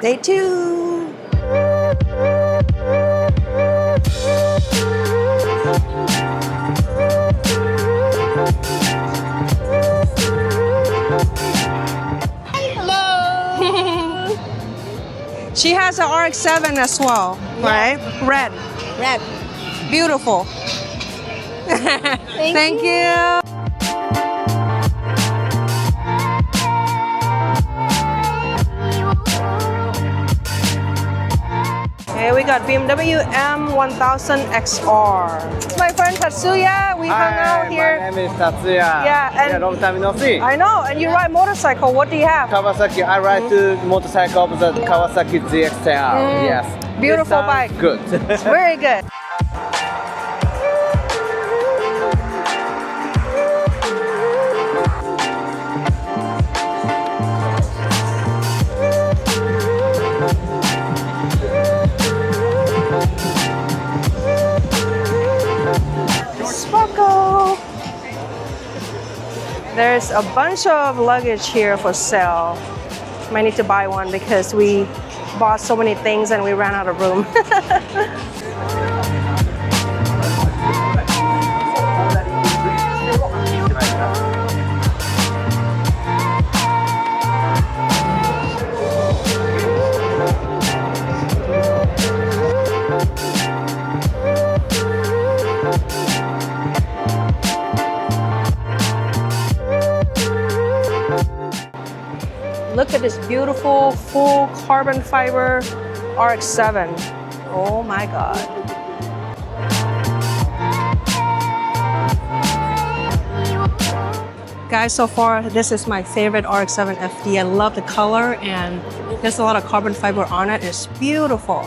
Day 2. She has an RX-7 as well, right? Red. Red. Beautiful. Thank you. Okay, we got BMW M1000 XR. It's my friend Tatsuya. We hung out here. My name is Tatsuya. Yeah, and long time no see. I know, and you ride motorcycle. What do you have? Kawasaki. I ride the motorcycle of the Kawasaki ZX-10R. Yes. Beautiful It sounds bike. Good. Very good. Sparco. There's a bunch of luggage here for sale. Might need to buy one because we bought so many things and we ran out of room. Look at this beautiful full carbon fiber RX-7. Oh my God. Guys, so far, this is my favorite RX-7 FD. I love the color and there's a lot of carbon fiber on it. It's beautiful.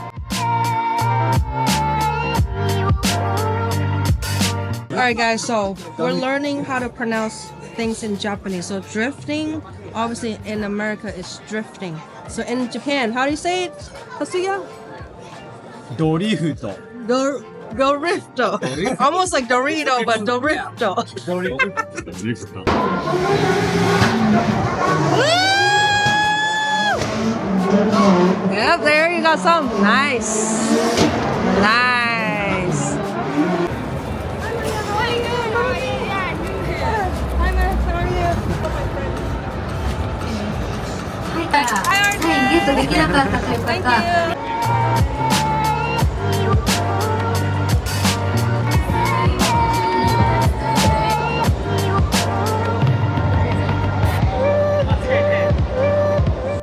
All right, guys, so we're learning how to pronounce things in Japanese. So drifting, obviously in America, is drifting. So in Japan, how do you say it, Tatsuya? ドリフト。 Dorito. Almost like Dorito, but Dorito. ドリフト。 Yep, there you got some. Nice. Nice. Thank you.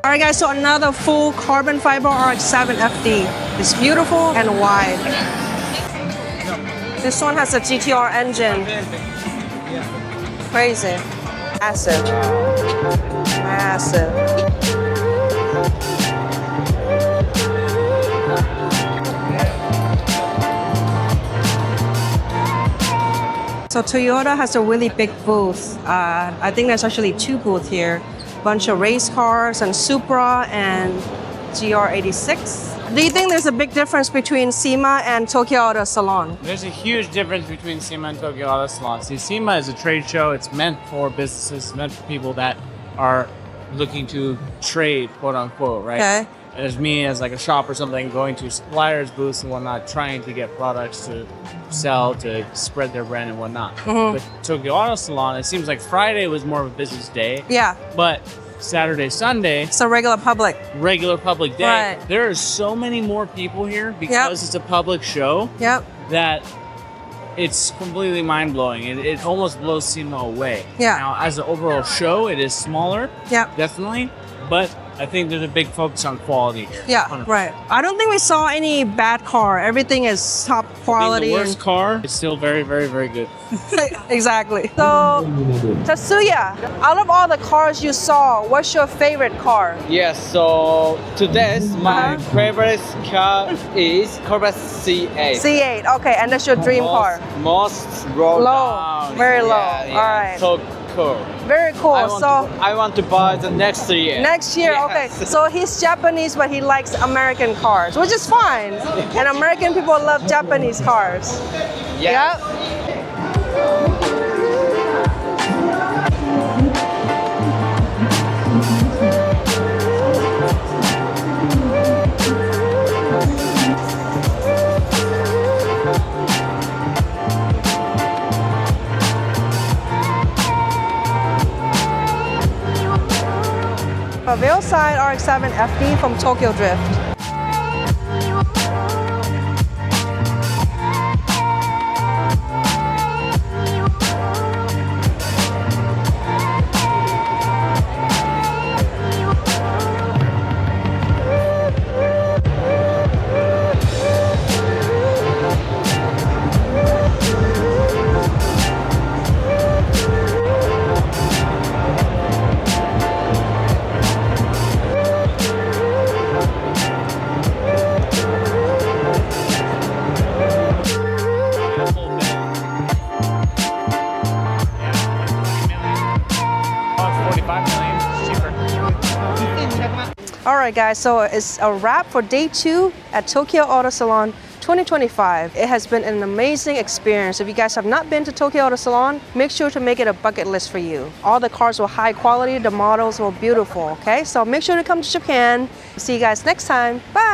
Alright guys, so another full carbon fiber RX-7 FD. It's beautiful and wide. This one has a GTR engine. Crazy. Massive. Massive. So Toyota has a really big booth. I think there's actually 2 booths here. Bunch of race cars and Supra and GR86. Do you think there's a big difference between SEMA and Tokyo Auto Salon? There's a huge difference between SEMA and Tokyo Auto Salon. See, SEMA is a trade show. It's meant for businesses, meant for people that are looking to trade, quote unquote, right? Okay. There's me as like a shop or something going to suppliers' booths and whatnot, trying to get products to sell, to spread their brand and whatnot. But Tokyo Auto Salon, it seems like Friday was more of a business day. Yeah. But Saturday, Sunday, It's a regular public. regular public day. Right. There are so many more people here because it's a public show Yep. that it's completely mind-blowing. It almost blows SEMA away. Yeah. Now, as an overall show, it is smaller, Yep. definitely, but I think there's a big focus on quality. Yeah, 100%. right. I don't think we saw any bad car. Everything is top I quality. think the worst car is still very, very, very good. Exactly. So, Tatsuya, out of all the cars you saw, what's your favorite car? Yes, so today's my favorite car is Corvette C8. C8. Okay, and that's your dream car. Most low Low, down. very low. Yeah, yeah. Alright. So cool. Very cool. I want to buy the next year. Next year, okay. Yes. So he's Japanese, but he likes American cars, which is fine. And American people love Japanese cars. Yeah. Yep. RX-7 FD from Tokyo Drift. Alright guys, so it's a wrap for day 2 at Tokyo Auto Salon 2025. It has been an amazing experience. If you guys have not been to Tokyo Auto Salon, make sure to make it a bucket list for you. All the cars were high quality, the models were beautiful, okay? So make sure to come to Japan. See you guys next time. Bye!